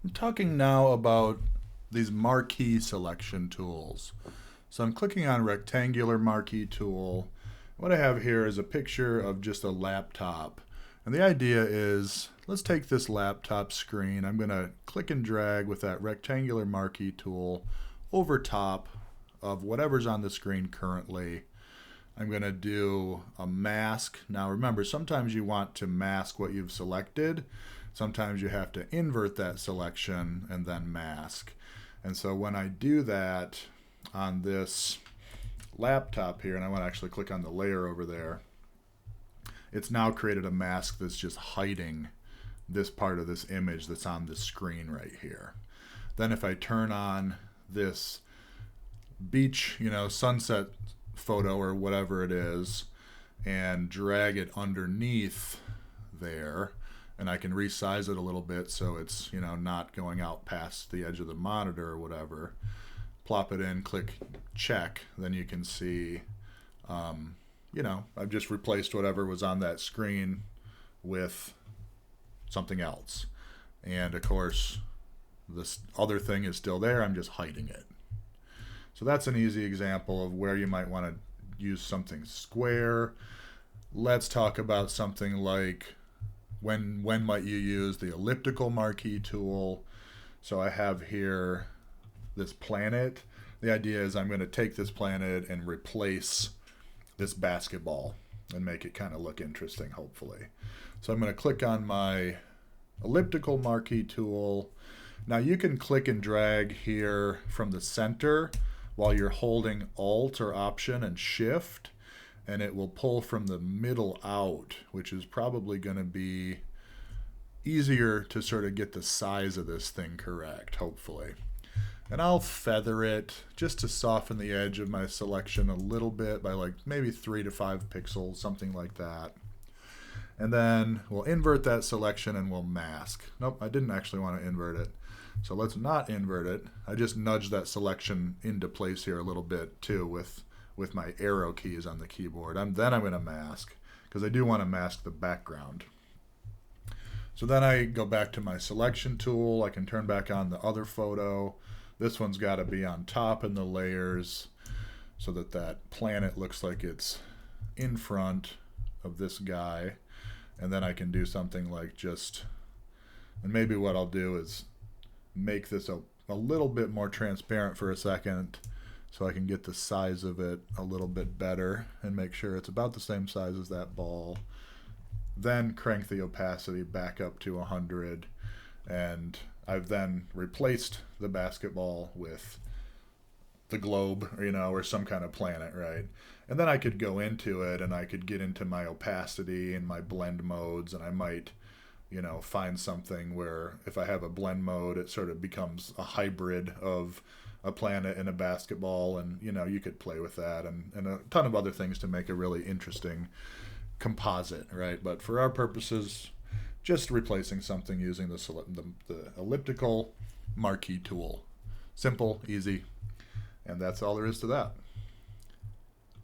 I'm talking now about these marquee selection tools. So I'm clicking on rectangular marquee tool. What I have here is a picture of just a laptop. And the idea is, let's take this laptop screen. I'm going to click and drag with that rectangular marquee tool over top of whatever's on the screen currently. I'm going to do a mask. Now remember, sometimes you want to mask what you've selected. Sometimes you have to invert that selection and then mask. And so when I do that on this laptop here, and I want to actually click on the layer over there, it's now created a mask that's just hiding this part of this image that's on the screen right here. Then if I turn on this beach, sunset photo or whatever it is, and drag it underneath there, and I can resize it a little bit so it's not going out past the edge of the monitor or whatever. Plop it in, click check, then you can see I've just replaced whatever was on that screen with something else. And of course this other thing is still there, I'm just hiding it. So that's an easy example of where you might want to use something square. Let's talk about something like when might you use the elliptical marquee tool. So I have here this planet. The idea is I'm going to take this planet and replace this basketball and make it kind of look interesting, hopefully. So I'm going to click on my elliptical marquee tool. Now you can click and drag here from the center while you're holding Alt or Option and Shift, and it will pull from the middle out, which is probably going to be easier to sort of get the size of this thing correct, hopefully. And I'll feather it just to soften the edge of my selection a little bit by like maybe 3 to 5 pixels, something like that. And then we'll invert that selection and we'll mask. Nope, I didn't actually want to invert it. So let's not invert it. I just nudged that selection into place here a little bit too with my arrow keys on the keyboard. Then I'm going to mask because I do want to mask the background. So then I go back to my selection tool. I can turn back on the other photo. This one's got to be on top in the layers so that that planet looks like it's in front of this guy. And then I can do something like and maybe what I'll do is make this a little bit more transparent for a second so I can get the size of it a little bit better and make sure it's about the same size as that ball. Then crank the opacity back up to 100, and I've then replaced the basketball with the globe, or some kind of planet, right? And then I could go into it and I could get into my opacity and my blend modes, and I might find something where if I have a blend mode, it sort of becomes a hybrid of a planet and a basketball, and you could play with that and a ton of other things to make a really interesting composite, right? But for our purposes, just replacing something using the elliptical marquee tool. Simple, easy, and that's all there is to that.